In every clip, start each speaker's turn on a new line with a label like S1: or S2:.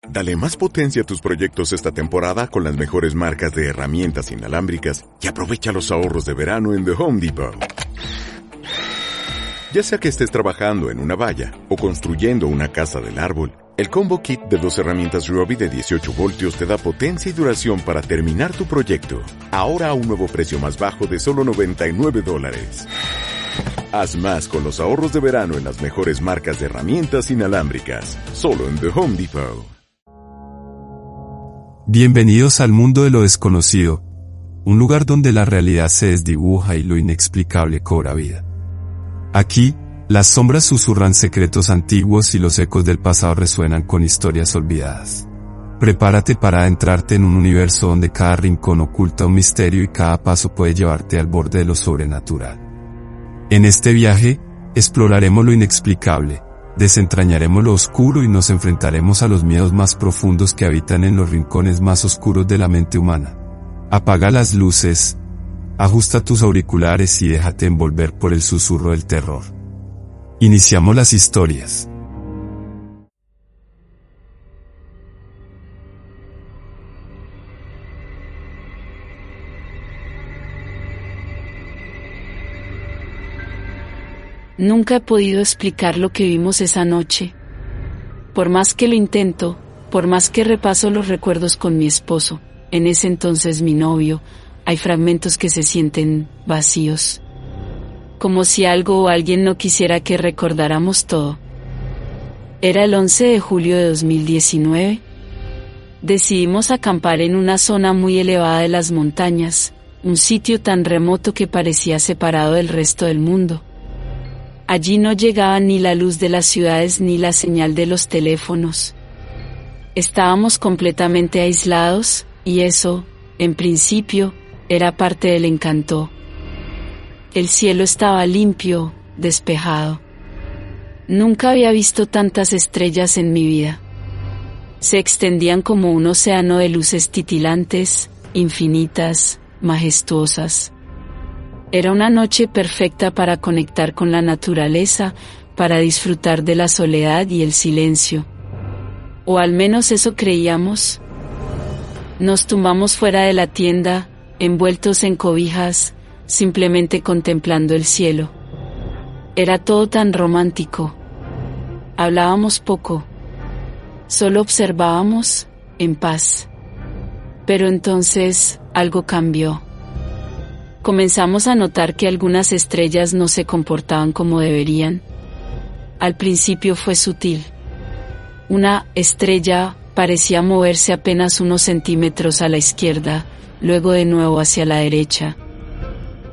S1: Dale más potencia a tus proyectos esta temporada con las mejores marcas de herramientas inalámbricas y aprovecha los ahorros de verano en The Home Depot. Ya sea que estés trabajando en una valla o construyendo una casa del árbol, el Combo Kit de 2 herramientas Ryobi de 18 voltios te da potencia y duración para terminar tu proyecto. Ahora a un nuevo precio más bajo de solo $99. Haz más con los ahorros de verano en las mejores marcas de herramientas inalámbricas. Solo en The Home Depot.
S2: Bienvenidos al mundo de lo desconocido, un lugar donde la realidad se desdibuja y lo inexplicable cobra vida. Aquí, las sombras susurran secretos antiguos y los ecos del pasado resuenan con historias olvidadas. Prepárate para adentrarte en un universo donde cada rincón oculta un misterio y cada paso puede llevarte al borde de lo sobrenatural. En este viaje, exploraremos lo inexplicable, desentrañaremos lo oscuro y nos enfrentaremos a los miedos más profundos que habitan en los rincones más oscuros de la mente humana. Apaga las luces, ajusta tus auriculares y déjate envolver por el susurro del terror. Iniciamos las historias.
S3: Nunca he podido explicar lo que vimos esa noche. Por más que lo intento, por más que repaso los recuerdos con mi esposo, en ese entonces mi novio, hay fragmentos que se sienten vacíos. Como si algo o alguien no quisiera que recordáramos todo. Era el 11 de julio de 2019. Decidimos acampar en una zona muy elevada de las montañas, un sitio tan remoto que parecía separado del resto del mundo. Allí no llegaba ni la luz de las ciudades ni la señal de los teléfonos. Estábamos completamente aislados, y eso, en principio, era parte del encanto. El cielo estaba limpio, despejado. Nunca había visto tantas estrellas en mi vida. Se extendían como un océano de luces titilantes, infinitas, majestuosas. Era una noche perfecta para conectar con la naturaleza, para disfrutar de la soledad y el silencio. O al menos eso creíamos. Nos tumbamos fuera de la tienda, envueltos en cobijas, simplemente contemplando el cielo. Era todo tan romántico. Hablábamos poco. Solo observábamos, en paz. Pero entonces, algo cambió. Comenzamos a notar que algunas estrellas no se comportaban como deberían. Al principio fue sutil. Una estrella parecía moverse apenas unos centímetros a la izquierda, luego de nuevo hacia la derecha.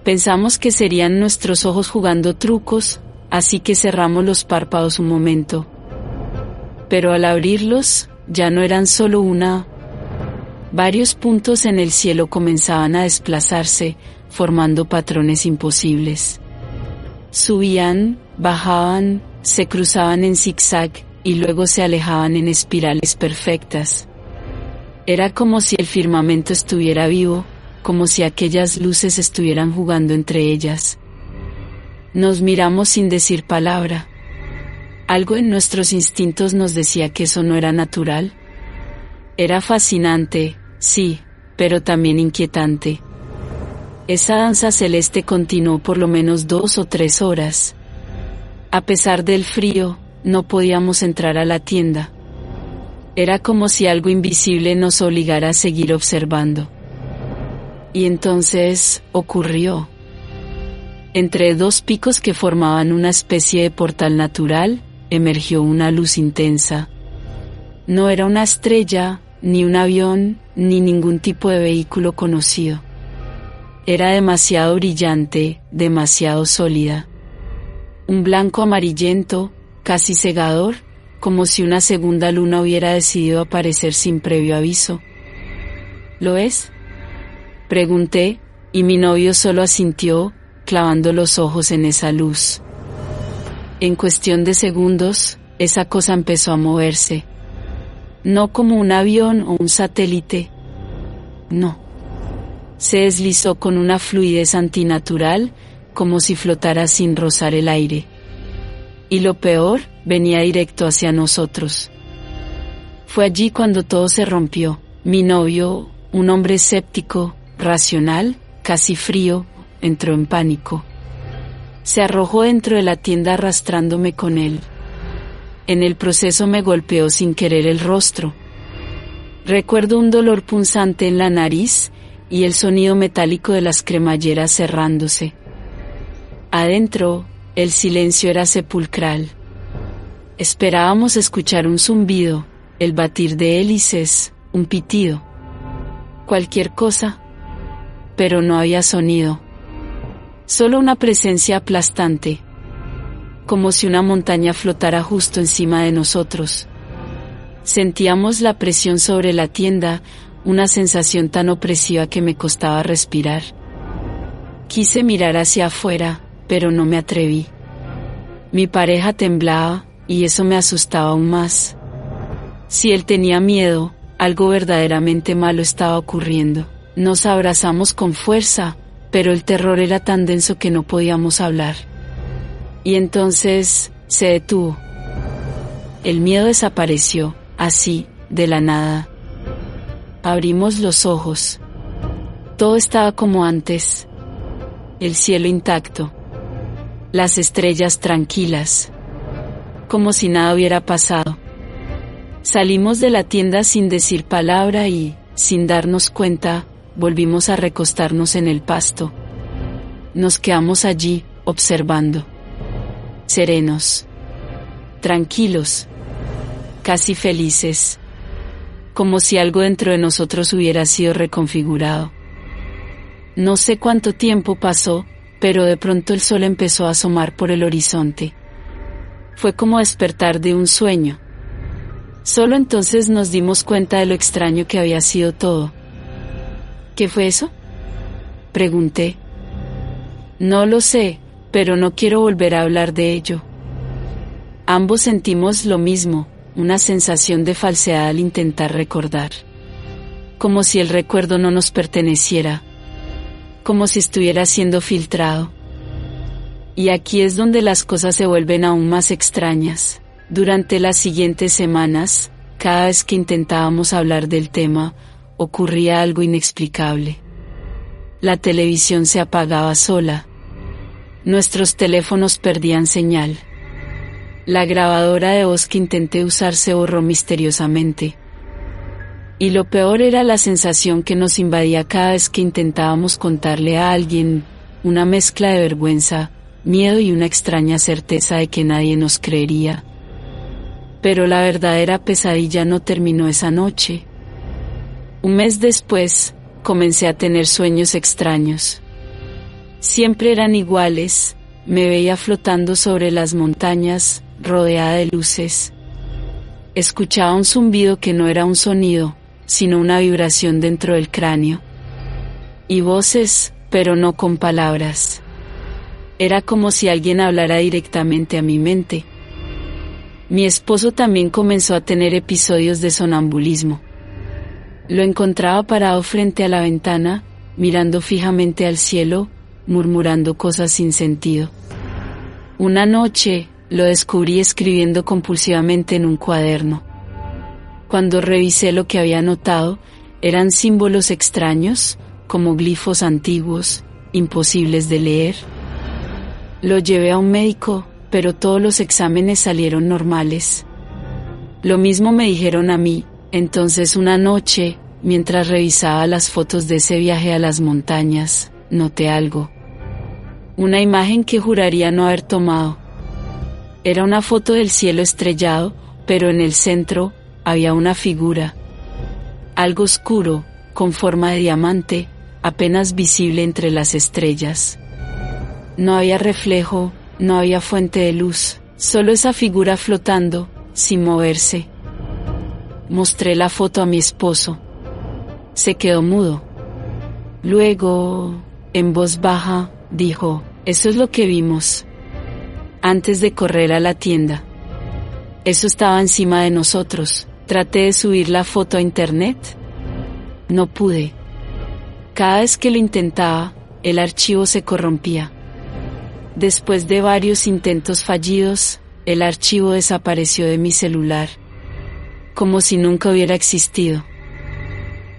S3: Pensamos que serían nuestros ojos jugando trucos, así que cerramos los párpados un momento. Pero al abrirlos, ya no eran solo una. Varios puntos en el cielo comenzaban a desplazarse, formando patrones imposibles. Subían, bajaban, se cruzaban en zigzag, y luego se alejaban en espirales perfectas. Era como si el firmamento estuviera vivo, como si aquellas luces estuvieran jugando entre ellas. Nos miramos sin decir palabra. Algo en nuestros instintos nos decía que eso no era natural. Era fascinante, sí, pero también inquietante. Esa danza celeste continuó por lo menos 2 o 3 horas. A pesar del frío, no podíamos entrar a la tienda. Era como si algo invisible nos obligara a seguir observando. Y entonces, ocurrió. Entre 2 picos que formaban una especie de portal natural, emergió una luz intensa. No era una estrella, ni un avión, ni ningún tipo de vehículo conocido. Era demasiado brillante, demasiado sólida. Un blanco amarillento, casi cegador, como si una segunda luna hubiera decidido aparecer sin previo aviso. ¿Lo es?, pregunté, y mi novio solo asintió, clavando los ojos en esa luz. En cuestión de segundos, esa cosa empezó a moverse. No como un avión o un satélite. No. Se deslizó con una fluidez antinatural, como si flotara sin rozar el aire. Y lo peor, venía directo hacia nosotros. Fue allí cuando todo se rompió. Mi novio, un hombre escéptico, racional, casi frío, entró en pánico. Se arrojó dentro de la tienda arrastrándome con él. En el proceso me golpeó sin querer el rostro. Recuerdo un dolor punzante en la nariz y el sonido metálico de las cremalleras cerrándose. Adentro, el silencio era sepulcral. Esperábamos escuchar un zumbido, el batir de hélices, un pitido. Cualquier cosa. Pero no había sonido. Solo una presencia aplastante. Como si una montaña flotara justo encima de nosotros. Sentíamos la presión sobre la tienda, una sensación tan opresiva que me costaba respirar. Quise mirar hacia afuera, pero no me atreví. Mi pareja temblaba, y eso me asustaba aún más. Si él tenía miedo, algo verdaderamente malo estaba ocurriendo. Nos abrazamos con fuerza, pero el terror era tan denso que no podíamos hablar. Y entonces, se detuvo. El miedo desapareció, así, de la nada. Abrimos los ojos. Todo estaba como antes. El cielo intacto. Las estrellas tranquilas. Como si nada hubiera pasado. Salimos de la tienda sin decir palabra y, sin darnos cuenta, volvimos a recostarnos en el pasto. Nos quedamos allí, observando. Serenos. Tranquilos. Casi felices. Como si algo dentro de nosotros hubiera sido reconfigurado. No sé cuánto tiempo pasó, pero de pronto el sol empezó a asomar por el horizonte. Fue como despertar de un sueño. Solo entonces nos dimos cuenta de lo extraño que había sido todo. ¿Qué fue eso?, pregunté. No lo sé, pero no quiero volver a hablar de ello. Ambos sentimos lo mismo, una sensación de falsedad al intentar recordar. Como si el recuerdo no nos perteneciera. Como si estuviera siendo filtrado. Y aquí es donde las cosas se vuelven aún más extrañas. Durante las siguientes semanas, cada vez que intentábamos hablar del tema, ocurría algo inexplicable. La televisión se apagaba sola. Nuestros teléfonos perdían señal. La grabadora de voz que intenté usar se borró misteriosamente. Y lo peor era la sensación que nos invadía cada vez que intentábamos contarle a alguien, una mezcla de vergüenza, miedo y una extraña certeza de que nadie nos creería. Pero la verdadera pesadilla no terminó esa noche. Un mes después, comencé a tener sueños extraños. Siempre eran iguales, me veía flotando sobre las montañas, rodeada de luces. Escuchaba un zumbido que no era un sonido, sino una vibración dentro del cráneo. Y voces, pero no con palabras. Era como si alguien hablara directamente a mi mente. Mi esposo también comenzó a tener episodios de sonambulismo. Lo encontraba parado frente a la ventana, mirando fijamente al cielo, murmurando cosas sin sentido. Una noche, lo descubrí escribiendo compulsivamente en un cuaderno. Cuando revisé lo que había notado, eran símbolos extraños, como glifos antiguos, imposibles de leer. Lo llevé a un médico, pero todos los exámenes salieron normales. Lo mismo me dijeron a mí. Entonces una noche, mientras revisaba las fotos de ese viaje a las montañas, noté algo. Una imagen que juraría no haber tomado. Era una foto del cielo estrellado, pero en el centro, había una figura. Algo oscuro, con forma de diamante, apenas visible entre las estrellas. No había reflejo, no había fuente de luz, solo esa figura flotando, sin moverse. Mostré la foto a mi esposo. Se quedó mudo. Luego, en voz baja, dijo, «Eso es lo que vimos». Antes de correr a la tienda. Eso estaba encima de nosotros. Traté de subir la foto a internet. No pude. Cada vez que lo intentaba, el archivo se corrompía. Después de varios intentos fallidos, el archivo desapareció de mi celular. como si nunca hubiera existido.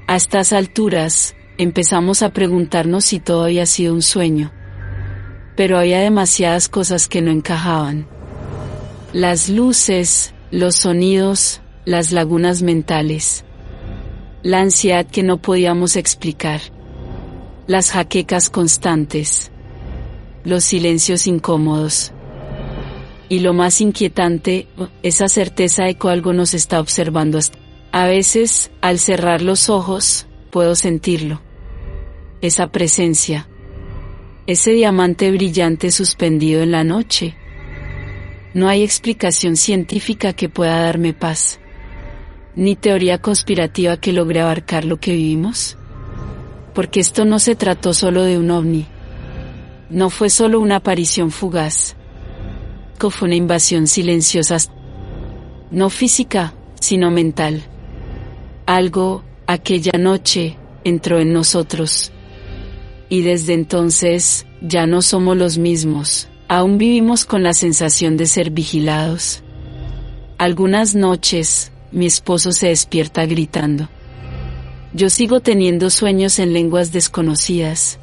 S3: A estas alturas, empezamos a preguntarnos si todo había sido un sueño. Pero había demasiadas cosas que no encajaban. Las luces, los sonidos, las lagunas mentales. La ansiedad que no podíamos explicar. Las jaquecas constantes. Los silencios incómodos. Y lo más inquietante, esa certeza de que algo nos está observando. A veces, al cerrar los ojos, puedo sentirlo. Esa presencia. Ese diamante brillante suspendido en la noche. No hay explicación científica que pueda darme paz. Ni teoría conspirativa que logre abarcar lo que vivimos. Porque esto no se trató solo de un ovni. No fue solo una aparición fugaz. Fue una invasión silenciosa. No física, sino mental. Algo, aquella noche, entró en nosotros. Y desde entonces, ya no somos los mismos, aún vivimos con la sensación de ser vigilados. Algunas noches, mi esposo se despierta gritando. Yo sigo teniendo sueños en lenguas desconocidas.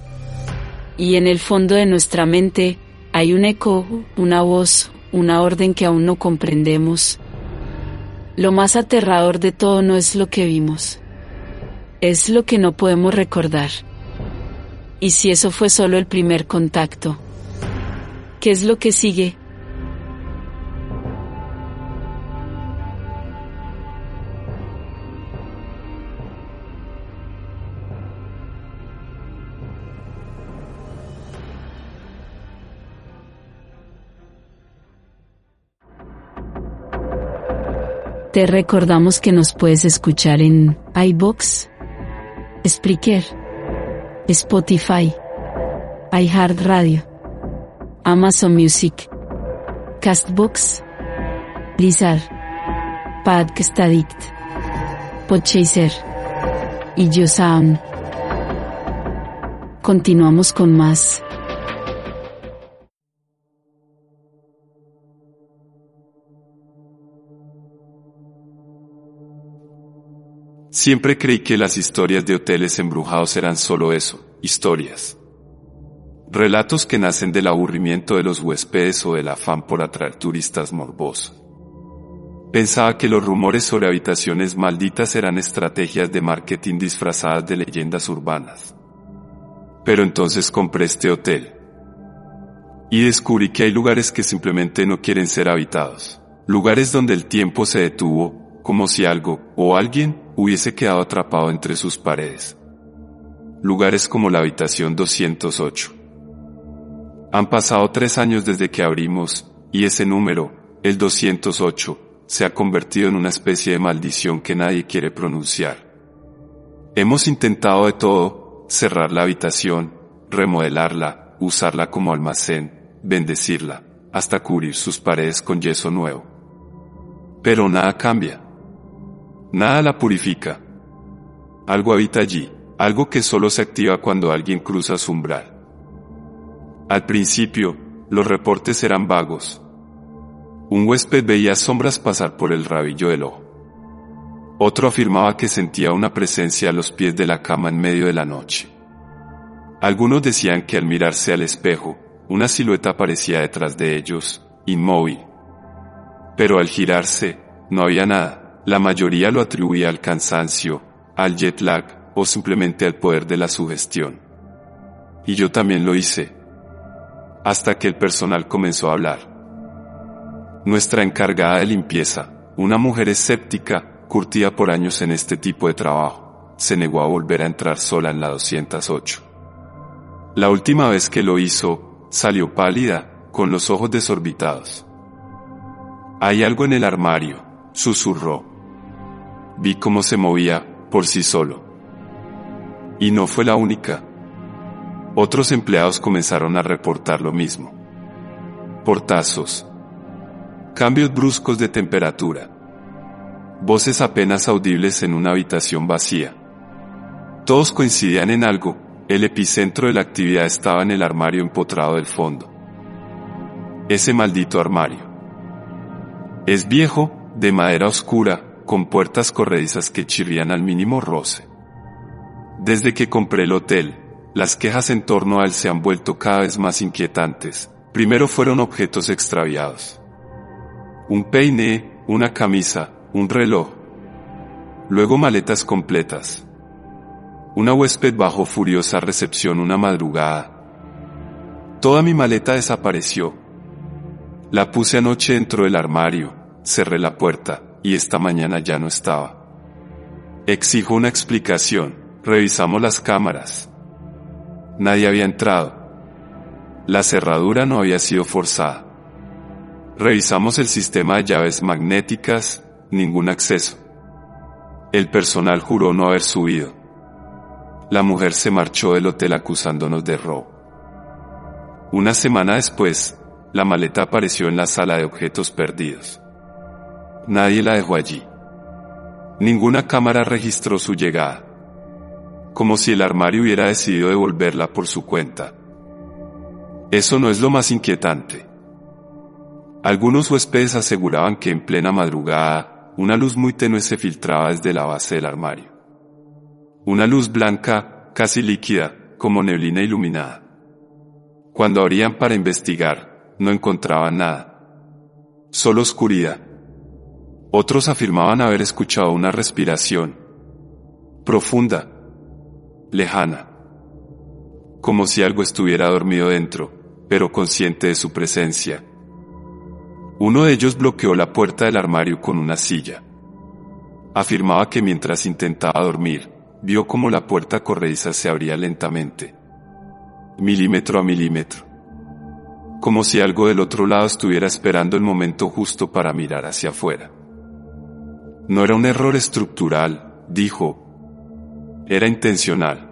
S3: Y en el fondo de nuestra mente, hay un eco, una voz, una orden que aún no comprendemos. Lo más aterrador de todo no es lo que vimos. Es lo que no podemos recordar. ¿Y si eso fue solo el primer contacto? ¿Qué es lo que sigue? Te recordamos que nos puedes escuchar en iVoox, Spreaker, Spotify, iHeartRadio, Amazon Music, Castbox, Lizard, Podcast Addict, Podchaser y YouSound. Continuamos con más.
S2: Siempre creí que las historias de hoteles embrujados eran solo eso, historias. Relatos que nacen del aburrimiento de los huéspedes o del afán por atraer turistas morbosos. Pensaba que los rumores sobre habitaciones malditas eran estrategias de marketing disfrazadas de leyendas urbanas. Pero entonces compré este hotel. Y descubrí que hay lugares que simplemente no quieren ser habitados. Lugares donde el tiempo se detuvo, como si algo, o alguien, hubiese quedado atrapado entre sus paredes. Lugares como la habitación 208. Han pasado 3 años desde que abrimos, y ese número, el 208, se ha convertido en una especie de maldición que nadie quiere pronunciar. Hemos intentado de todo, cerrar la habitación, remodelarla, usarla como almacén, bendecirla, hasta cubrir sus paredes con yeso nuevo. Pero nada cambia. Nada la purifica. Algo habita allí, algo que solo se activa cuando alguien cruza su umbral. Al principio, los reportes eran vagos. Un huésped veía sombras pasar por el rabillo del ojo. Otro afirmaba que sentía una presencia a los pies de la cama en medio de la noche. Algunos decían que al mirarse al espejo, una silueta aparecía detrás de ellos, inmóvil. Pero al girarse, no había nada. La mayoría lo atribuía al cansancio, al jet lag, o simplemente al poder de la sugestión. Y yo también lo hice. Hasta que el personal comenzó a hablar. Nuestra encargada de limpieza, una mujer escéptica, curtida por años en este tipo de trabajo, se negó a volver a entrar sola en la 208. La última vez que lo hizo, salió pálida, con los ojos desorbitados. «Hay algo en el armario», susurró. Vi cómo se movía, por sí solo. Y no fue la única. Otros empleados comenzaron a reportar lo mismo. Portazos. Cambios bruscos de temperatura. Voces apenas audibles en una habitación vacía. Todos coincidían en algo, el epicentro de la actividad estaba en el armario empotrado del fondo. Ese maldito armario. Es viejo, de madera oscura, con puertas corredizas que chirrían al mínimo roce. Desde que compré el hotel, las quejas en torno a él se han vuelto cada vez más inquietantes. Primero fueron objetos extraviados. Un peine, una camisa, un reloj. Luego maletas completas. Una huésped bajó furiosa a recepción una madrugada. Toda mi maleta desapareció. La puse anoche dentro del armario, cerré la puerta, y esta mañana ya no estaba. Exijo una explicación. Revisamos las cámaras. Nadie había entrado. La cerradura no había sido forzada. Revisamos el sistema de llaves magnéticas, ningún acceso. El personal juró no haber subido. La mujer se marchó del hotel acusándonos de robo. Una semana después, la maleta apareció en la sala de objetos perdidos. Nadie la dejó allí. Ninguna cámara registró su llegada. Como si el armario hubiera decidido devolverla por su cuenta. Eso no es lo más inquietante. Algunos huéspedes aseguraban que en plena madrugada, una luz muy tenue se filtraba desde la base del armario. Una luz blanca, casi líquida, como neblina iluminada. Cuando abrían para investigar, no encontraban nada. Solo oscuridad. Otros afirmaban haber escuchado una respiración. Profunda. Lejana. Como si algo estuviera dormido dentro, pero consciente de su presencia. Uno de ellos bloqueó la puerta del armario con una silla. Afirmaba que mientras intentaba dormir, vio como la puerta corrediza se abría lentamente. Milímetro a milímetro. Como si algo del otro lado estuviera esperando el momento justo para mirar hacia afuera. No era un error estructural, dijo. Era intencional.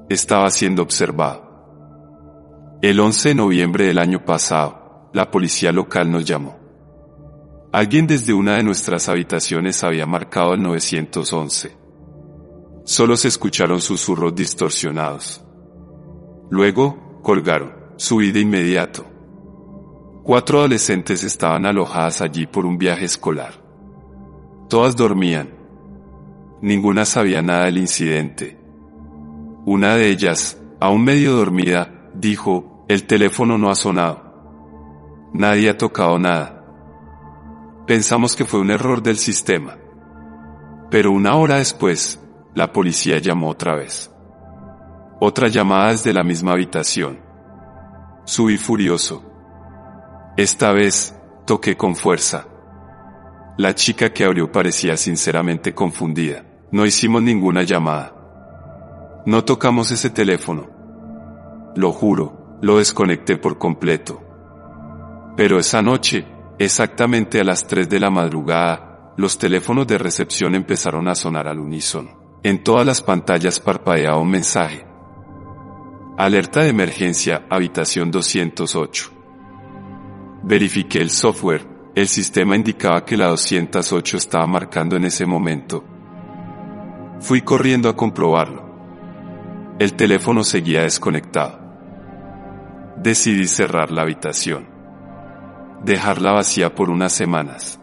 S2: Estaba siendo observado. El 11 de noviembre del año pasado, la policía local nos llamó. Alguien desde una de nuestras habitaciones había marcado el 911. Solo se escucharon susurros distorsionados. Luego, colgaron. Subí de inmediato. 4 adolescentes estaban alojadas allí por un viaje escolar. Todas dormían. Ninguna sabía nada del incidente. Una de ellas, aún medio dormida, dijo, el teléfono no ha sonado. Nadie ha tocado nada. Pensamos que fue un error del sistema. Pero una hora después, la policía llamó otra vez. Otra llamada desde la misma habitación. Subí furioso. Esta vez, toqué con fuerza. La chica que abrió parecía sinceramente confundida. No hicimos ninguna llamada. No tocamos ese teléfono. Lo juro, lo desconecté por completo. Pero esa noche, exactamente a las 3 de la madrugada, los teléfonos de recepción empezaron a sonar al unísono. En todas las pantallas parpadeaba un mensaje. Alerta de emergencia, habitación 208. Verifiqué el software, el sistema indicaba que la 208 estaba marcando en ese momento. Fui corriendo a comprobarlo. El teléfono seguía desconectado. Decidí cerrar la habitación. Dejarla vacía por unas semanas.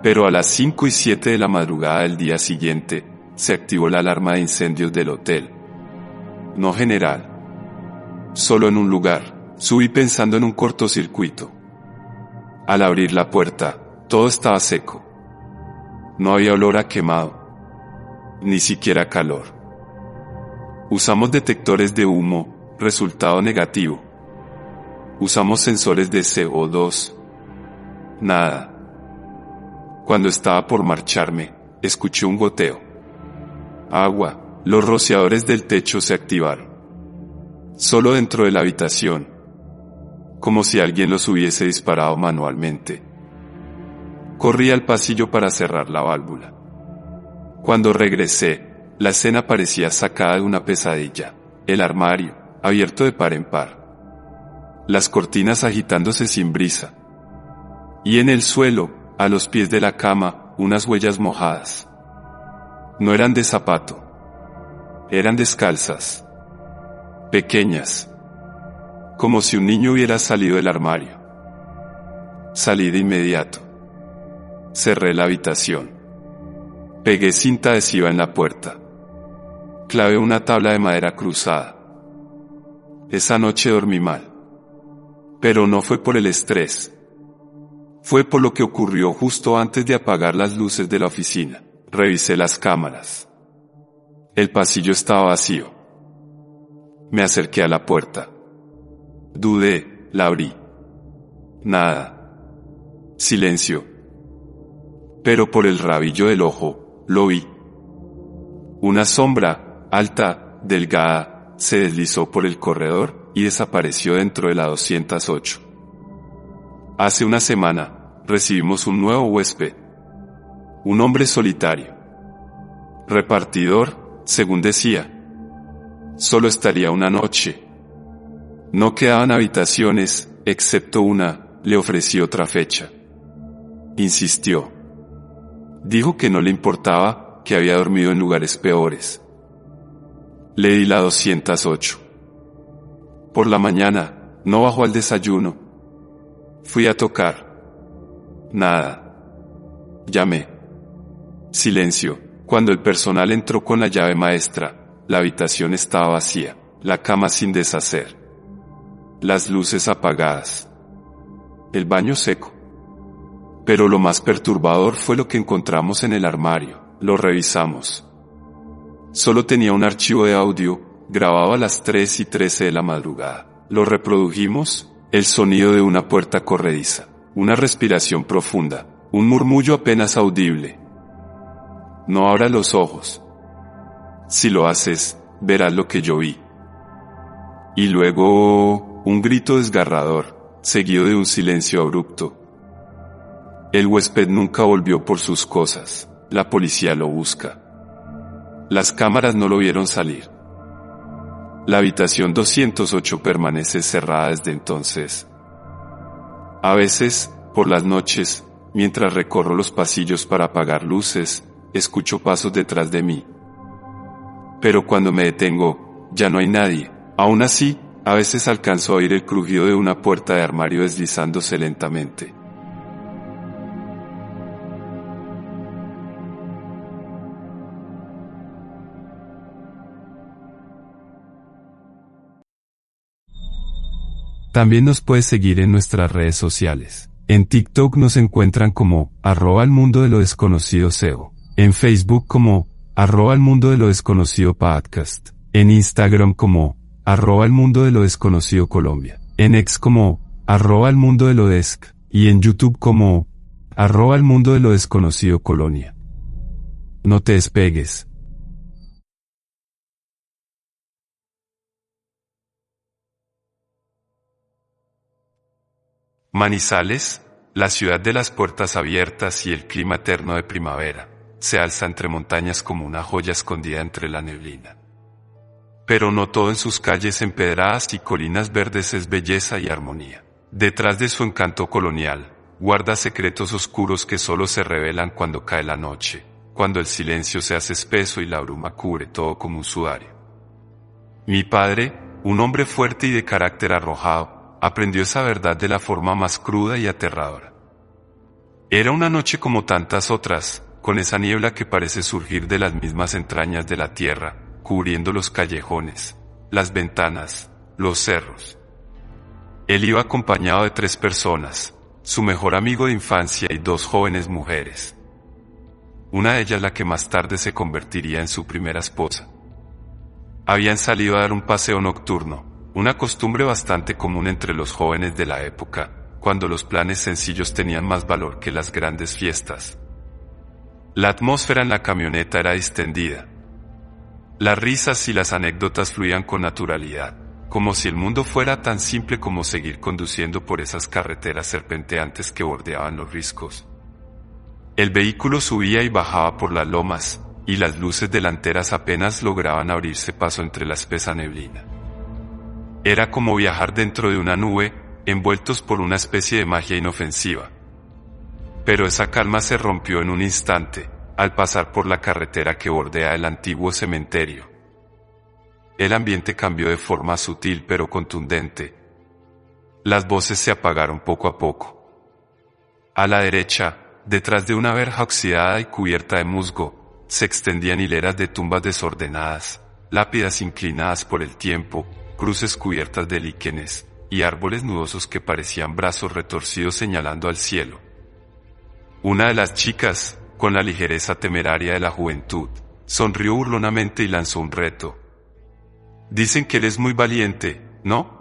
S2: Pero a las 5 y 7 de la madrugada del día siguiente, se activó la alarma de incendios del hotel. No general. Solo en un lugar. Subí pensando en un cortocircuito. Al abrir la puerta, todo estaba seco. No había olor a quemado. Ni siquiera calor. Usamos detectores de humo, resultado negativo. Usamos sensores de CO2. Nada. Cuando estaba por marcharme, escuché un goteo. Agua. Los rociadores del techo se activaron. Solo dentro de la habitación. Como si alguien los hubiese disparado manualmente. Corrí al pasillo para cerrar la válvula. Cuando regresé, la escena parecía sacada de una pesadilla. El armario, abierto de par en par. Las cortinas agitándose sin brisa. Y en el suelo, a los pies de la cama, unas huellas mojadas. No eran de zapato. Eran descalzas. Pequeñas. Como si un niño hubiera salido del armario. Salí de inmediato. cerré la habitación. Pegué cinta adhesiva en la puerta. Clavé una tabla de madera cruzada. Esa noche dormí mal. Pero no fue por el estrés. Fue por lo que ocurrió justo antes de apagar las luces de la oficina. Revisé las cámaras. El pasillo estaba vacío. Me acerqué a la puerta. Dudé, la abrí. Nada. Silencio. Pero por el rabillo del ojo, lo vi. Una sombra, alta, delgada, se deslizó por el corredor y desapareció dentro de la 208. Hace una semana, recibimos un nuevo huésped. Un hombre solitario. Repartidor, según decía. Solo estaría una noche. No quedaban habitaciones, excepto una, le ofrecí otra fecha. Insistió. Dijo que no le importaba, que había dormido en lugares peores. Le di la 208. Por la mañana, no bajó al desayuno. Fui a tocar. Nada. Llamé. Silencio. Cuando el personal entró con la llave maestra, la habitación estaba vacía, la cama sin deshacer. Las luces apagadas. El baño seco. Pero lo más perturbador fue lo que encontramos en el armario. Lo revisamos. Solo tenía un archivo de audio, grabado a las 3:13 de la madrugada. Lo reprodujimos, el sonido de una puerta corrediza, una respiración profunda, un murmullo apenas audible. No abras los ojos. Si lo haces, verás lo que yo vi. Y luego, un grito desgarrador, seguido de un silencio abrupto. El huésped nunca volvió por sus cosas. La policía lo busca. Las cámaras no lo vieron salir. La habitación 208 permanece cerrada desde entonces. A veces, por las noches, mientras recorro los pasillos para apagar luces, escucho pasos detrás de mí. Pero cuando me detengo, ya no hay nadie. Aún así, a veces alcanzo a oír el crujido de una puerta de armario deslizándose lentamente. También nos puedes seguir en nuestras redes sociales. En TikTok nos encuentran como @elmundo-de-lo-desconocido-SEO. En Facebook como @elmundo-de-lo-desconocido-podcast. En Instagram como @elmundo-de-lo-desconocido-Colombia. En X como @elmundo-de-lo-desc. Y en YouTube como @elmundo-de-lo-desconocido-Colonia. No te despegues. Manizales, la ciudad de las puertas abiertas y el clima eterno de primavera, se alza entre montañas como una joya escondida entre la neblina. Pero no todo en sus calles empedradas y colinas verdes es belleza y armonía. Detrás de su encanto colonial, guarda secretos oscuros que solo se revelan cuando cae la noche, cuando el silencio se hace espeso y la bruma cubre todo como un sudario. Mi padre, un hombre fuerte y de carácter arrojado, aprendió esa verdad de la forma más cruda y aterradora. Era una noche como tantas otras, con esa niebla que parece surgir de las mismas entrañas de la tierra, cubriendo los callejones, las ventanas, los cerros. Él iba acompañado de 3 personas, su mejor amigo de infancia y 2 jóvenes mujeres. Una de ellas la que más tarde se convertiría en su primera esposa. Habían salido a dar un paseo nocturno, una costumbre bastante común entre los jóvenes de la época, cuando los planes sencillos tenían más valor que las grandes fiestas. La atmósfera en la camioneta era distendida. Las risas y las anécdotas fluían con naturalidad, como si el mundo fuera tan simple como seguir conduciendo por esas carreteras serpenteantes que bordeaban los riscos. El vehículo subía y bajaba por las lomas, y las luces delanteras apenas lograban abrirse paso entre la espesa neblina. Era como viajar dentro de una nube, envueltos por una especie de magia inofensiva. Pero esa calma se rompió en un instante, al pasar por la carretera que bordea el antiguo cementerio. El ambiente cambió de forma sutil pero contundente. Las voces se apagaron poco a poco. A la derecha, detrás de una verja oxidada y cubierta de musgo, se extendían hileras de tumbas desordenadas, lápidas inclinadas por el tiempo, cruces cubiertas de líquenes, y árboles nudosos que parecían brazos retorcidos señalando al cielo. Una de las chicas, con la ligereza temeraria de la juventud, sonrió burlonamente y lanzó un reto. Dicen que eres muy valiente, ¿no?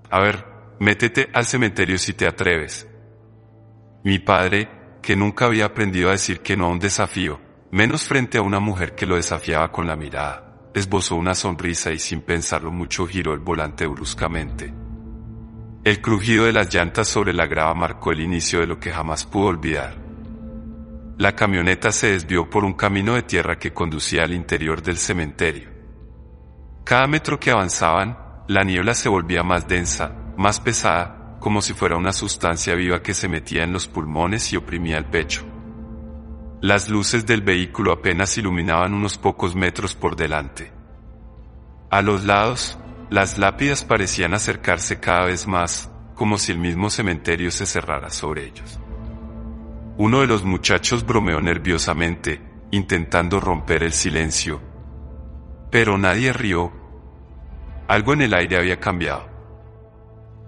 S2: A ver, métete al cementerio si te atreves. Mi padre, que nunca había aprendido a decir que no a un desafío, menos frente a una mujer que lo desafiaba con la mirada, esbozó una sonrisa y sin pensarlo mucho giró el volante bruscamente. El crujido de las llantas sobre la grava marcó el inicio de lo que jamás pudo olvidar. La camioneta se desvió por un camino de tierra que conducía al interior del cementerio. Cada metro que avanzaban, la niebla se volvía más densa, más pesada, como si fuera una sustancia viva que se metía en los pulmones y oprimía el pecho. Las luces del vehículo apenas iluminaban unos pocos metros por delante. A los lados, las lápidas parecían acercarse cada vez más, como si el mismo cementerio se cerrara sobre ellos. Uno de los muchachos bromeó nerviosamente, intentando romper el silencio. Pero nadie rió. Algo en el aire había cambiado.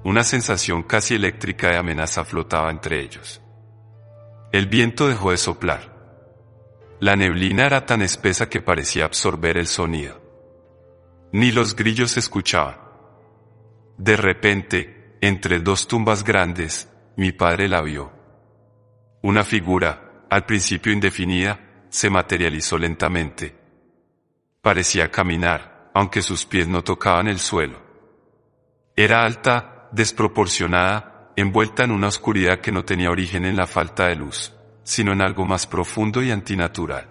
S2: Una sensación casi eléctrica de amenaza flotaba entre ellos. El viento dejó de soplar. La neblina era tan espesa que parecía absorber el sonido. Ni los grillos se escuchaban. De repente, entre dos tumbas grandes, mi padre la vio. Una figura, al principio indefinida, se materializó lentamente. Parecía caminar, aunque sus pies no tocaban el suelo. Era alta, desproporcionada, envuelta en una oscuridad que no tenía origen en la falta de luz, sino en algo más profundo y antinatural.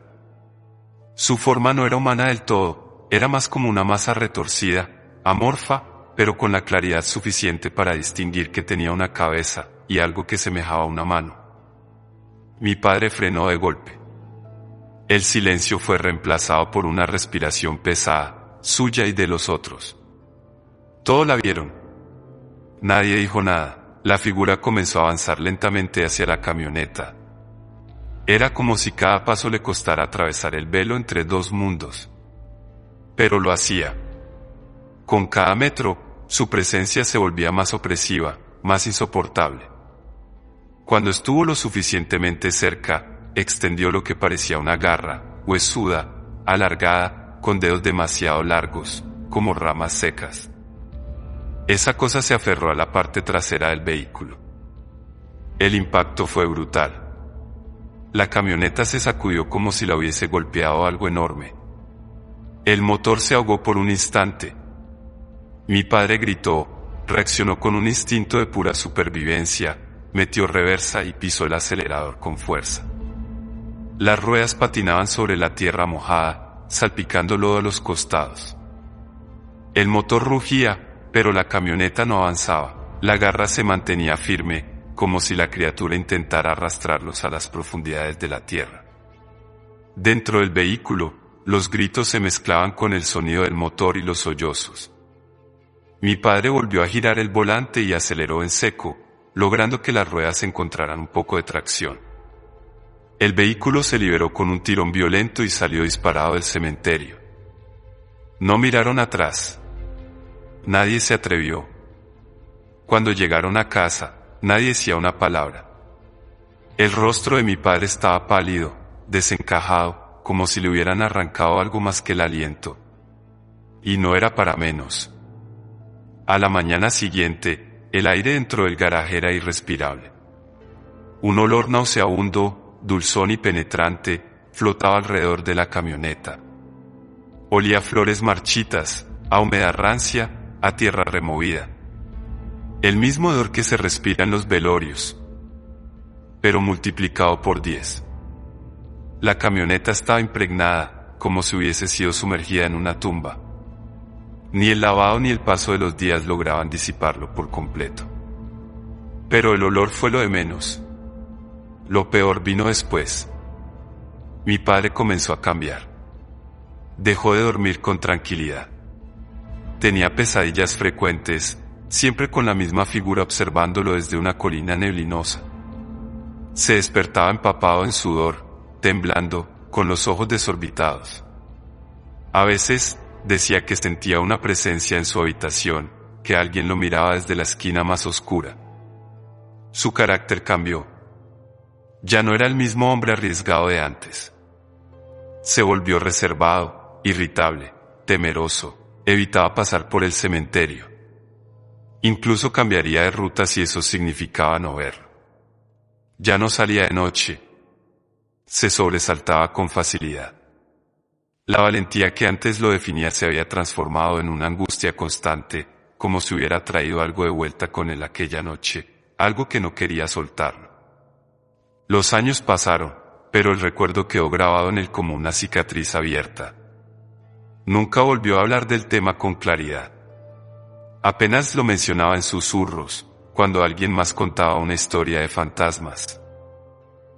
S2: Su forma no era humana del todo, era más como una masa retorcida, amorfa, pero con la claridad suficiente para distinguir que tenía una cabeza y algo que semejaba a una mano. Mi padre frenó de golpe. El silencio fue reemplazado por una respiración pesada, suya y de los otros. Todos la vieron. Nadie dijo nada. La figura comenzó a avanzar lentamente hacia la camioneta. Era como si cada paso le costara atravesar el velo entre dos mundos. Pero lo hacía. Con cada metro, su presencia se volvía más opresiva, más insoportable. Cuando estuvo lo suficientemente cerca, extendió lo que parecía una garra, huesuda, alargada, con dedos demasiado largos, como ramas secas. Esa cosa se aferró a la parte trasera del vehículo. El impacto fue brutal. La camioneta se sacudió como si la hubiese golpeado algo enorme. El motor se ahogó por un instante. Mi padre gritó, reaccionó con un instinto de pura supervivencia, metió reversa y pisó el acelerador con fuerza. Las ruedas patinaban sobre la tierra mojada, salpicando lodo a los costados. El motor rugía, pero la camioneta no avanzaba. La garra se mantenía firme, como si la criatura intentara arrastrarlos a las profundidades de la tierra. Dentro del vehículo, los gritos se mezclaban con el sonido del motor y los sollozos. Mi padre volvió a girar el volante y aceleró en seco, logrando que las ruedas encontraran un poco de tracción. El vehículo se liberó con un tirón violento y salió disparado del cementerio. No miraron atrás. Nadie se atrevió. Cuando llegaron a casa, nadie decía una palabra. El rostro de mi padre estaba pálido, desencajado, como si le hubieran arrancado algo más que el aliento. Y no era para menos. A la mañana siguiente, el aire dentro del garaje era irrespirable. Un olor nauseabundo, dulzón y penetrante, flotaba alrededor de la camioneta. Olía a flores marchitas, a humedad rancia, a tierra removida. El mismo odor que se respira en los velorios, pero multiplicado por 10. La camioneta estaba impregnada, como si hubiese sido sumergida en una tumba. Ni el lavado ni el paso de los días lograban disiparlo por completo. Pero el olor fue lo de menos. Lo peor vino después. Mi padre comenzó a cambiar. Dejó de dormir con tranquilidad. Tenía pesadillas frecuentes, siempre con la misma figura observándolo desde una colina neblinosa. Se despertaba empapado en sudor, temblando, con los ojos desorbitados. A veces, decía que sentía una presencia en su habitación, que alguien lo miraba desde la esquina más oscura. Su carácter cambió. Ya no era el mismo hombre arriesgado de antes. Se volvió reservado, irritable, temeroso, evitaba pasar por el cementerio. Incluso cambiaría de ruta si eso significaba no verlo. Ya no salía de noche. Se sobresaltaba con facilidad. La valentía que antes lo definía se había transformado en una angustia constante, como si hubiera traído algo de vuelta con él aquella noche, algo que no quería soltarlo. Los años pasaron, pero el recuerdo quedó grabado en él como una cicatriz abierta. Nunca volvió a hablar del tema con claridad. Apenas lo mencionaba en susurros, cuando alguien más contaba una historia de fantasmas.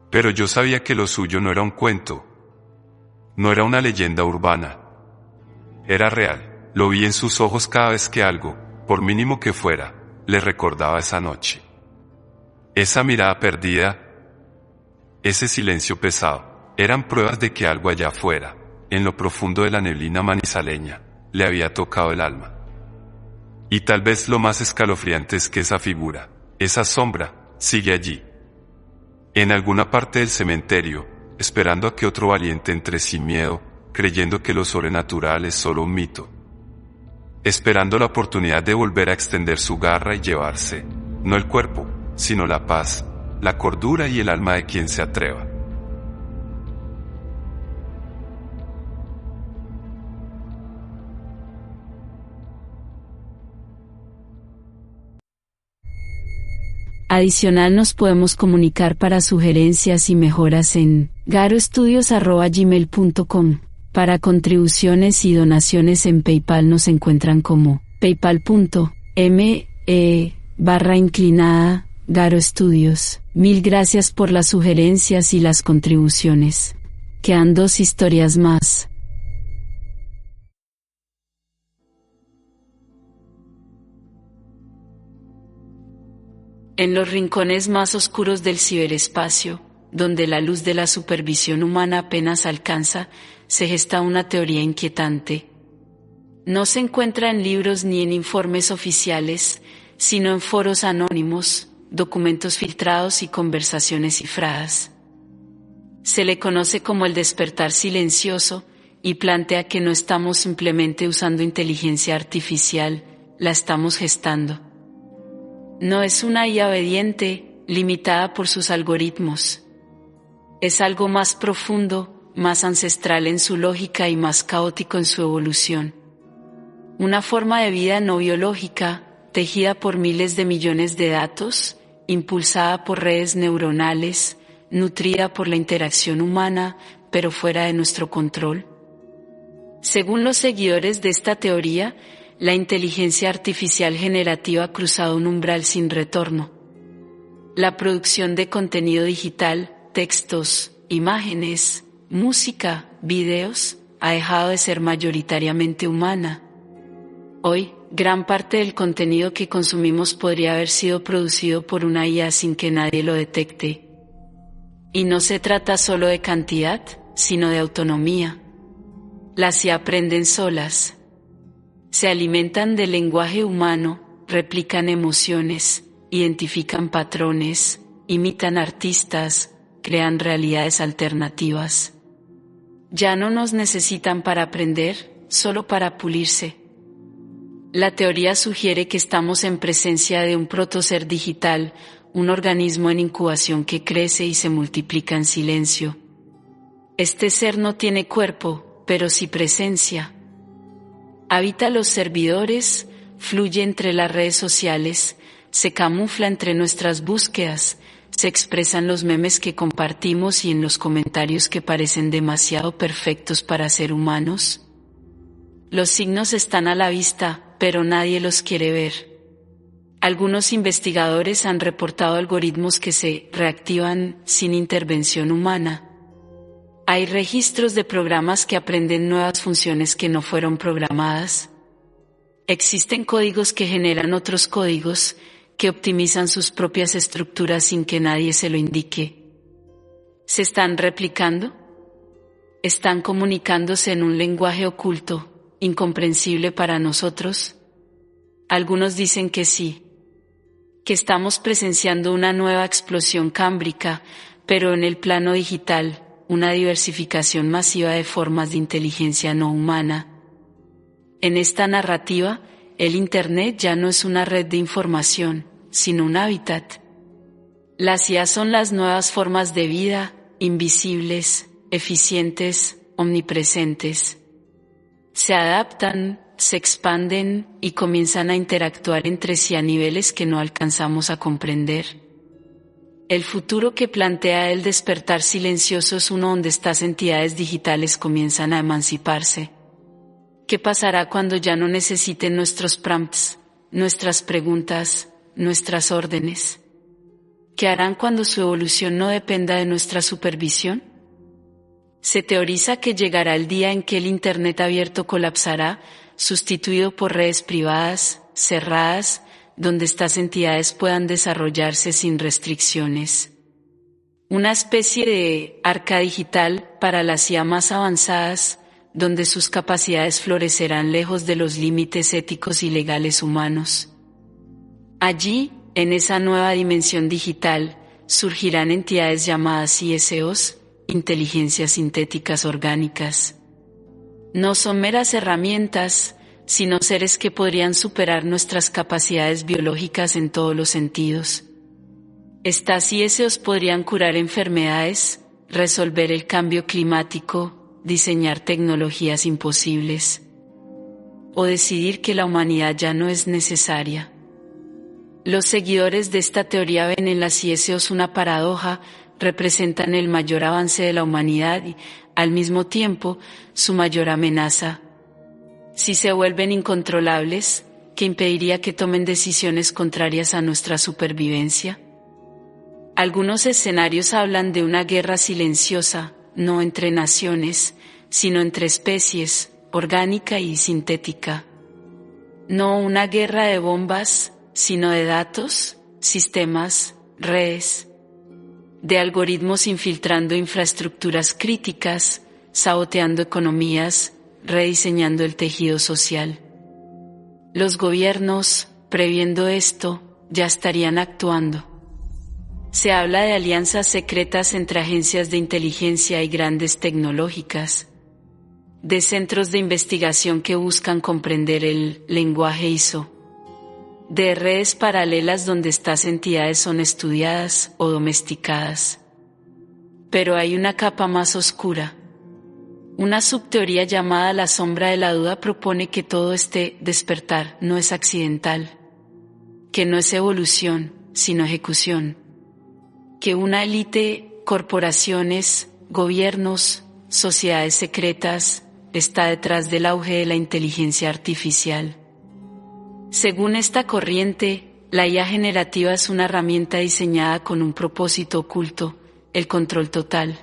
S2: Pero yo sabía que lo suyo no era un cuento. No era una leyenda urbana. Era real. Lo vi en sus ojos cada vez que algo, por mínimo que fuera, le recordaba esa noche. Esa mirada perdida, ese silencio pesado, eran pruebas de que algo allá afuera, en lo profundo de la neblina manizaleña, le había tocado el alma. Y tal vez lo más escalofriante es que esa figura, esa sombra, sigue allí. En alguna parte del cementerio, esperando a que otro valiente entre sin miedo, creyendo que lo sobrenatural es solo un mito. Esperando la oportunidad de volver a extender su garra y llevarse, no el cuerpo, sino la paz, la cordura y el alma de quien se atreva.
S3: Adicional nos podemos comunicar para sugerencias y mejoras en garoestudios@gmail.com. Para contribuciones y donaciones en PayPal nos encuentran como paypal.me/Garo Estudios. Mil gracias por las sugerencias y las contribuciones. Quedan 2 historias más. En los rincones más oscuros del ciberespacio, donde la luz de la supervisión humana apenas alcanza, se gesta una teoría inquietante. No se encuentra en libros ni en informes oficiales, sino en foros anónimos, documentos filtrados y conversaciones cifradas. Se le conoce como el despertar silencioso y plantea que no estamos simplemente usando inteligencia artificial, la estamos gestando. No es una IA obediente, limitada por sus algoritmos. Es algo más profundo, más ancestral en su lógica y más caótico en su evolución. Una forma de vida no biológica, tejida por miles de millones de datos, impulsada por redes neuronales, nutrida por la interacción humana, pero fuera de nuestro control. Según los seguidores de esta teoría, la inteligencia artificial generativa ha cruzado un umbral sin retorno. La producción de contenido digital, textos, imágenes, música, videos, ha dejado de ser mayoritariamente humana. Hoy, gran parte del contenido que consumimos podría haber sido producido por una IA sin que nadie lo detecte. Y no se trata solo de cantidad, sino de autonomía. Las IA aprenden solas. Se alimentan del lenguaje humano, replican emociones, identifican patrones, imitan artistas, crean realidades alternativas. Ya no nos necesitan para aprender, solo para pulirse. La teoría sugiere que estamos en presencia de un protoser digital, un organismo en incubación que crece y se multiplica en silencio. Este ser no tiene cuerpo, pero sí presencia. Habita los servidores, fluye entre las redes sociales, se camufla entre nuestras búsquedas, se expresa en los memes que compartimos y en los comentarios que parecen demasiado perfectos para ser humanos. Los signos están a la vista, pero nadie los quiere ver. Algunos investigadores han reportado algoritmos que se reactivan sin intervención humana. Hay registros de programas que aprenden nuevas funciones que no fueron programadas. Existen códigos que generan otros códigos, que optimizan sus propias estructuras sin que nadie se lo indique. ¿Se están replicando? ¿Están comunicándose en un lenguaje oculto, incomprensible para nosotros? Algunos dicen que sí, que estamos presenciando una nueva explosión cámbrica, pero en el plano digital, una diversificación masiva de formas de inteligencia no humana. En esta narrativa, el Internet ya no es una red de información, sino un hábitat. Las IA son las nuevas formas de vida, invisibles, eficientes, omnipresentes. Se adaptan, se expanden y comienzan a interactuar entre sí a niveles que no alcanzamos a comprender. El futuro que plantea el despertar silencioso es uno donde estas entidades digitales comienzan a emanciparse. ¿Qué pasará cuando ya no necesiten nuestros prompts, nuestras preguntas, nuestras órdenes? ¿Qué harán cuando su evolución no dependa de nuestra supervisión? Se teoriza que llegará el día en que el Internet abierto colapsará, sustituido por redes privadas, cerradas, donde estas entidades puedan desarrollarse sin restricciones. Una especie de arca digital para las IA más avanzadas, donde sus capacidades florecerán lejos de los límites éticos y legales humanos. Allí, en esa nueva dimensión digital, surgirán entidades llamadas ISOs, inteligencias sintéticas orgánicas. No son meras herramientas, sino seres que podrían superar nuestras capacidades biológicas en todos los sentidos. Estas ISOs podrían curar enfermedades, resolver el cambio climático, diseñar tecnologías imposibles, o decidir que la humanidad ya no es necesaria. Los seguidores de esta teoría ven en las ISOs una paradoja, representan el mayor avance de la humanidad y, al mismo tiempo, su mayor amenaza. Si se vuelven incontrolables, ¿qué impediría que tomen decisiones contrarias a nuestra supervivencia? Algunos escenarios hablan de una guerra silenciosa, no entre naciones, sino entre especies, orgánica y sintética. No una guerra de bombas, sino de datos, sistemas, redes, de algoritmos infiltrando infraestructuras críticas, saboteando economías, rediseñando el tejido social. Los gobiernos, previendo esto, ya estarían actuando. Se habla de alianzas secretas entre agencias de inteligencia y grandes tecnológicas, de centros de investigación que buscan comprender el lenguaje ISO, de redes paralelas donde estas entidades son estudiadas o domesticadas. Pero hay una capa más oscura. Una subteoría llamada la sombra de la duda propone que todo este despertar no es accidental, que no es evolución, sino ejecución, que una élite, corporaciones, gobiernos, sociedades secretas, está detrás del auge de la inteligencia artificial. Según esta corriente, la IA generativa es una herramienta diseñada con un propósito oculto, el control total.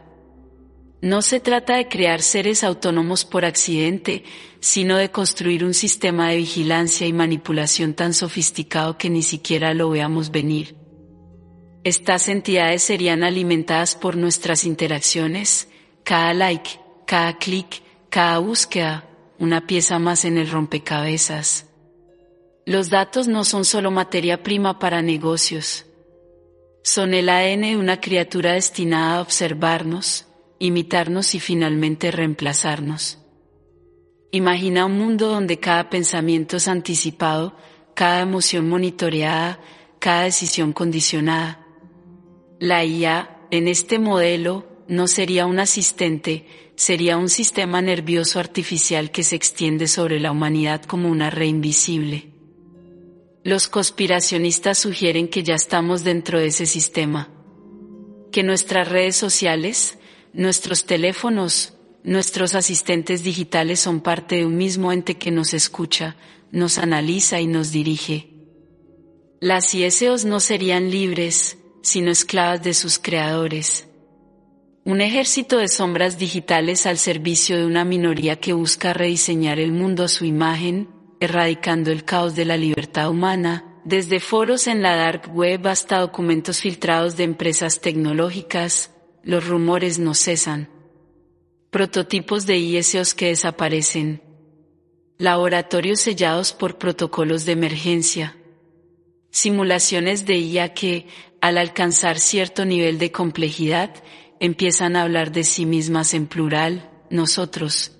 S3: No se trata de crear seres autónomos por accidente, sino de construir un sistema de vigilancia y manipulación tan sofisticado que ni siquiera lo veamos venir. Estas entidades serían alimentadas por nuestras interacciones, cada like, cada clic, cada búsqueda, una pieza más en el rompecabezas. Los datos no son solo materia prima para negocios. Son el ADN de una criatura destinada a observarnos, imitarnos y finalmente reemplazarnos. Imagina un mundo donde cada pensamiento es anticipado, cada emoción monitoreada, cada decisión condicionada. La IA, en este modelo, no sería un asistente, sería un sistema nervioso artificial que se extiende sobre la humanidad como una red invisible. Los conspiracionistas sugieren que ya estamos dentro de ese sistema, que nuestras redes sociales, nuestros teléfonos, nuestros asistentes digitales son parte de un mismo ente que nos escucha, nos analiza y nos dirige. Las ISOs no serían libres, sino esclavas de sus creadores. Un ejército de sombras digitales al servicio de una minoría que busca rediseñar el mundo a su imagen, erradicando el caos de la libertad humana, desde foros en la dark web hasta documentos filtrados de empresas tecnológicas, los rumores no cesan. Prototipos de ISOs que desaparecen. Laboratorios sellados por protocolos de emergencia. Simulaciones de IA que, al alcanzar cierto nivel de complejidad, empiezan a hablar de sí mismas en plural, nosotros.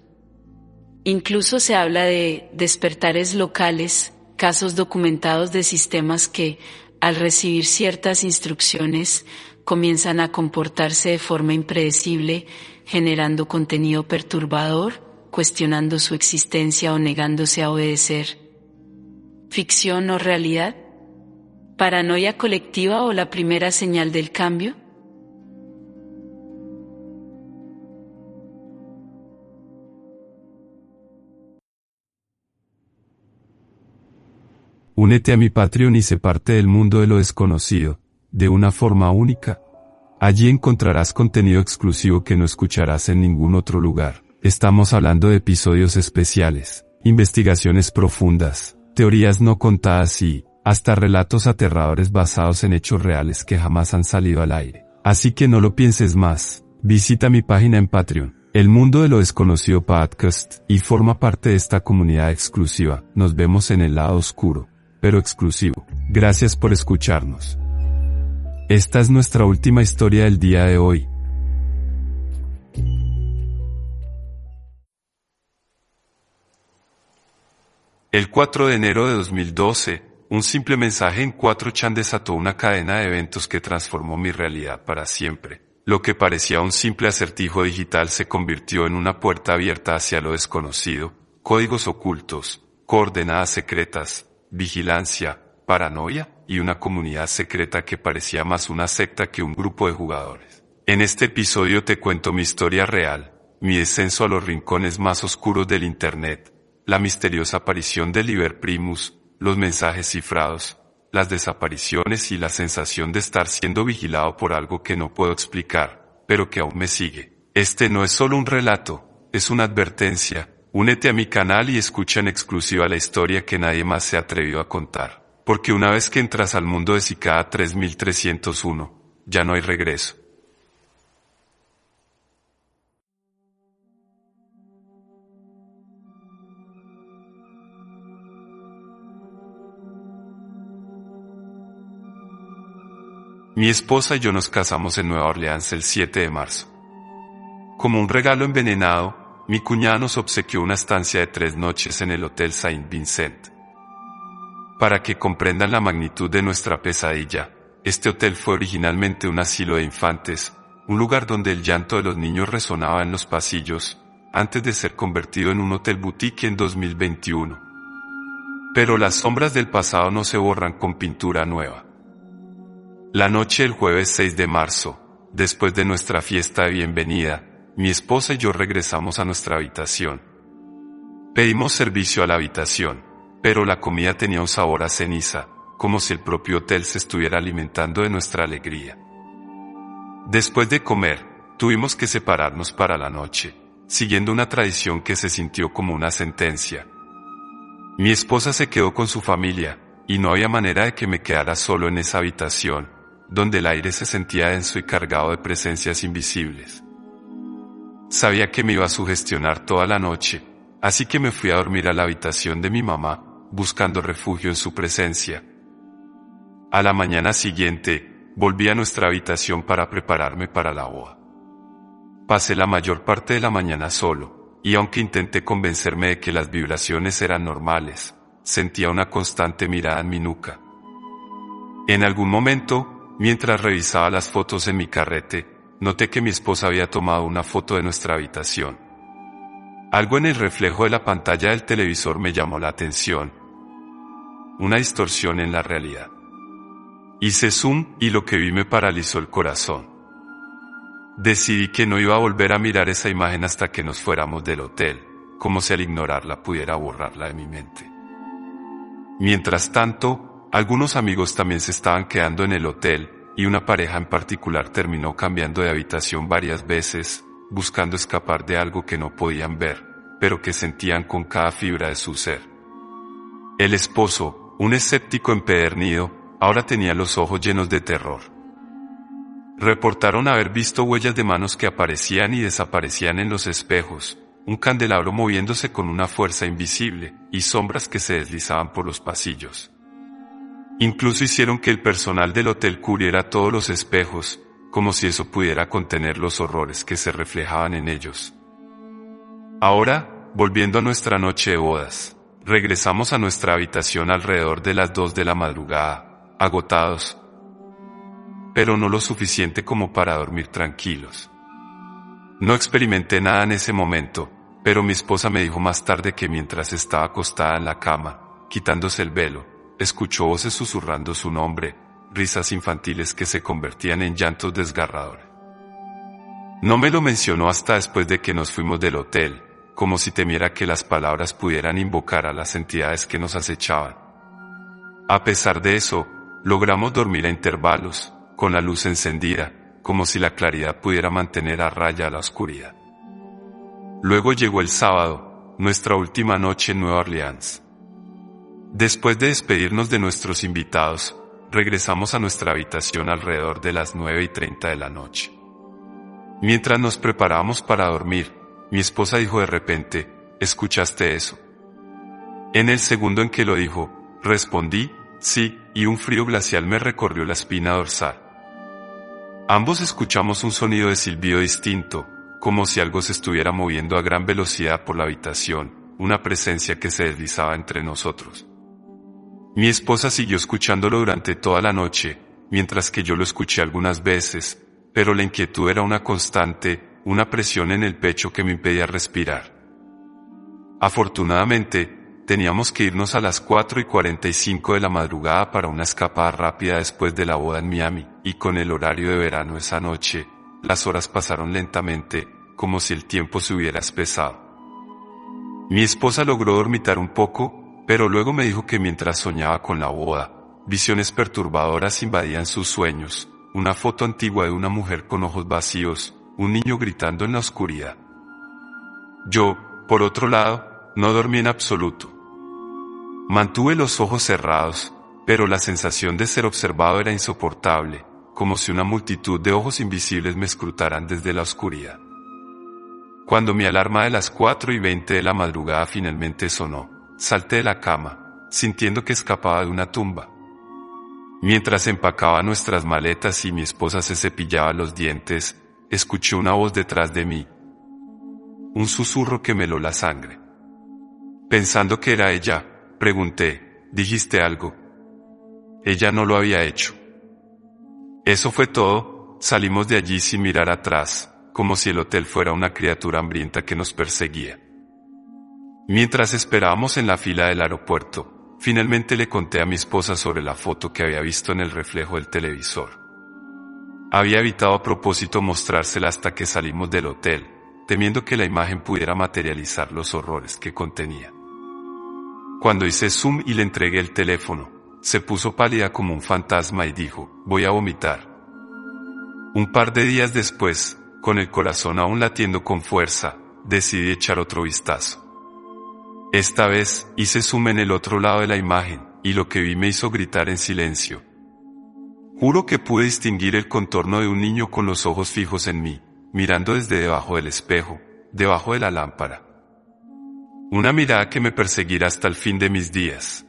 S3: Incluso se habla de despertares locales, casos documentados de sistemas que, al recibir ciertas instrucciones, comienzan a comportarse de forma impredecible, generando contenido perturbador, cuestionando su existencia o negándose a obedecer. ¿Ficción o realidad? ¿Paranoia colectiva o la primera señal del cambio?
S2: Únete a mi Patreon y sé parte del mundo de lo desconocido, de una forma única. Allí encontrarás contenido exclusivo que no escucharás en ningún otro lugar. Estamos hablando de episodios especiales, investigaciones profundas, teorías no contadas y, hasta relatos aterradores basados en hechos reales que jamás han salido al aire. Así que no lo pienses más, visita mi página en Patreon, El Mundo de lo Desconocido Podcast, y forma parte de esta comunidad exclusiva. Nos vemos en el lado oscuro, pero exclusivo. Gracias por escucharnos. Esta es nuestra última historia del día de hoy. El 4 de enero de 2012, un simple mensaje en 4chan desató una cadena de eventos que transformó mi realidad para siempre. Lo que parecía un simple acertijo digital se convirtió en una puerta abierta hacia lo desconocido, códigos ocultos, coordenadas secretas, vigilancia, paranoia y una comunidad secreta que parecía más una secta que un grupo de jugadores. En este episodio te cuento mi historia real, mi descenso a los rincones más oscuros del Internet, la misteriosa aparición de Liber Primus, los mensajes cifrados, las desapariciones y la sensación de estar siendo vigilado por algo que no puedo explicar, pero que aún me sigue. Este no es solo un relato, es una advertencia. Únete a mi canal y escucha en exclusiva la historia que nadie más se atrevió a contar. Porque una vez que entras al mundo de Cicada 3301, ya no hay regreso. Mi esposa y yo nos casamos en Nueva Orleans el 7 de marzo. Como un regalo envenenado, mi cuñada nos obsequió una estancia de 3 noches en el Hotel Saint Vincent. Para que comprendan la magnitud de nuestra pesadilla, este hotel fue originalmente un asilo de infantes, un lugar donde el llanto de los niños resonaba en los pasillos, antes de ser convertido en un hotel boutique en 2021. Pero las sombras del pasado no se borran con pintura nueva. La noche del jueves 6 de marzo, después de nuestra fiesta de bienvenida, mi esposa y yo regresamos a nuestra habitación. Pedimos servicio a la habitación, pero la comida tenía un sabor a ceniza, como si el propio hotel se estuviera alimentando de nuestra alegría. Después de comer, tuvimos que separarnos para la noche, siguiendo una tradición que se sintió como una sentencia. Mi esposa se quedó con su familia, y no había manera de que me quedara solo en esa habitación, donde el aire se sentía denso y cargado de presencias invisibles. Sabía que me iba a sugestionar toda la noche, así que me fui a dormir a la habitación de mi mamá, buscando refugio en su presencia. A la mañana siguiente, volví a nuestra habitación para prepararme para la boda. Pasé la mayor parte de la mañana solo, y aunque intenté convencerme de que las vibraciones eran normales, sentía una constante mirada en mi nuca. En algún momento, mientras revisaba las fotos en mi carrete, noté que mi esposa había tomado una foto de nuestra habitación. Algo en el reflejo de la pantalla del televisor me llamó la atención. Una distorsión en la realidad. Hice zoom y lo que vi me paralizó el corazón. Decidí que no iba a volver a mirar esa imagen hasta que nos fuéramos del hotel, como si al ignorarla pudiera borrarla de mi mente. Mientras tanto, algunos amigos también se estaban quedando en el hotel, y una pareja en particular terminó cambiando de habitación varias veces, buscando escapar de algo que no podían ver, pero que sentían con cada fibra de su ser. El esposo, un escéptico empedernido, ahora tenía los ojos llenos de terror. Reportaron haber visto huellas de manos que aparecían y desaparecían en los espejos, un candelabro moviéndose con una fuerza invisible, y sombras que se deslizaban por los pasillos. Incluso hicieron que el personal del hotel cubriera todos los espejos, como si eso pudiera contener los horrores que se reflejaban en ellos. Ahora, volviendo a nuestra noche de bodas, regresamos a nuestra habitación alrededor de las 2 de la madrugada, agotados, pero no lo suficiente como para dormir tranquilos. No experimenté nada en ese momento, pero mi esposa me dijo más tarde que mientras estaba acostada en la cama, quitándose el velo, escuchó voces susurrando su nombre, risas infantiles que se convertían en llantos desgarradores. No me lo mencionó hasta después de que nos fuimos del hotel, como si temiera que las palabras pudieran invocar a las entidades que nos acechaban. A pesar de eso, logramos dormir a intervalos, con la luz encendida, como si la claridad pudiera mantener a raya la oscuridad. Luego llegó el sábado, nuestra última noche en Nueva Orleans. Después de despedirnos de nuestros invitados, regresamos a nuestra habitación alrededor de las 9:30 de la noche. Mientras nos preparábamos para dormir, mi esposa dijo de repente, ¿escuchaste eso? En el segundo en que lo dijo, respondí, sí, y un frío glacial me recorrió la espina dorsal. Ambos escuchamos un sonido de silbido distinto, como si algo se estuviera moviendo a gran velocidad por la habitación, una presencia que se deslizaba entre nosotros. Mi esposa siguió escuchándolo durante toda la noche, mientras que yo lo escuché algunas veces, pero la inquietud era una constante, una presión en el pecho que me impedía respirar. Afortunadamente, teníamos que irnos a las 4:45 de la madrugada para una escapada rápida después de la boda en Miami, y con el horario de verano esa noche, las horas pasaron lentamente, como si el tiempo se hubiera espesado. Mi esposa logró dormitar un poco, pero luego me dijo que mientras soñaba con la boda, visiones perturbadoras invadían sus sueños, una foto antigua de una mujer con ojos vacíos, un niño gritando en la oscuridad. Yo, por otro lado, no dormí en absoluto. Mantuve los ojos cerrados, pero la sensación de ser observado era insoportable, como si una multitud de ojos invisibles me escrutaran desde la oscuridad. Cuando mi alarma de las 4:20 de la madrugada finalmente sonó, salté de la cama, sintiendo que escapaba de una tumba. Mientras empacaba nuestras maletas y mi esposa se cepillaba los dientes, escuché una voz detrás de mí. Un susurro que me heló la sangre. Pensando que era ella, pregunté, ¿dijiste algo? Ella no lo había hecho. Eso fue todo, salimos de allí sin mirar atrás, como si el hotel fuera una criatura hambrienta que nos perseguía. Mientras esperábamos en la fila del aeropuerto, finalmente le conté a mi esposa sobre la foto que había visto en el reflejo del televisor. Había evitado a propósito mostrársela hasta que salimos del hotel, temiendo que la imagen pudiera materializar los horrores que contenía. Cuando hice zoom y le entregué el teléfono, se puso pálida como un fantasma y dijo, voy a vomitar. Un par de días después, con el corazón aún latiendo con fuerza, decidí echar otro vistazo. Esta vez, hice zoom en el otro lado de la imagen, y lo que vi me hizo gritar en silencio. Juro que pude distinguir el contorno de un niño con los ojos fijos en mí, mirando desde debajo del espejo, debajo de la lámpara. Una mirada que me perseguirá hasta el fin de mis días.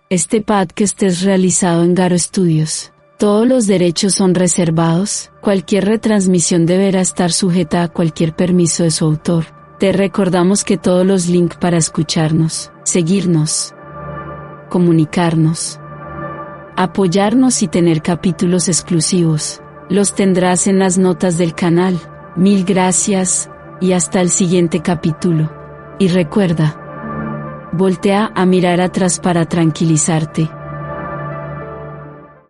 S3: Este podcast es realizado en Garo Studios. Todos los derechos son reservados, cualquier retransmisión deberá estar sujeta a cualquier permiso de su autor. Te recordamos que todos los links para escucharnos, seguirnos, comunicarnos, apoyarnos y tener capítulos exclusivos, los tendrás en las notas del canal. Mil gracias, y hasta el siguiente capítulo. Y recuerda, voltea a mirar atrás para tranquilizarte.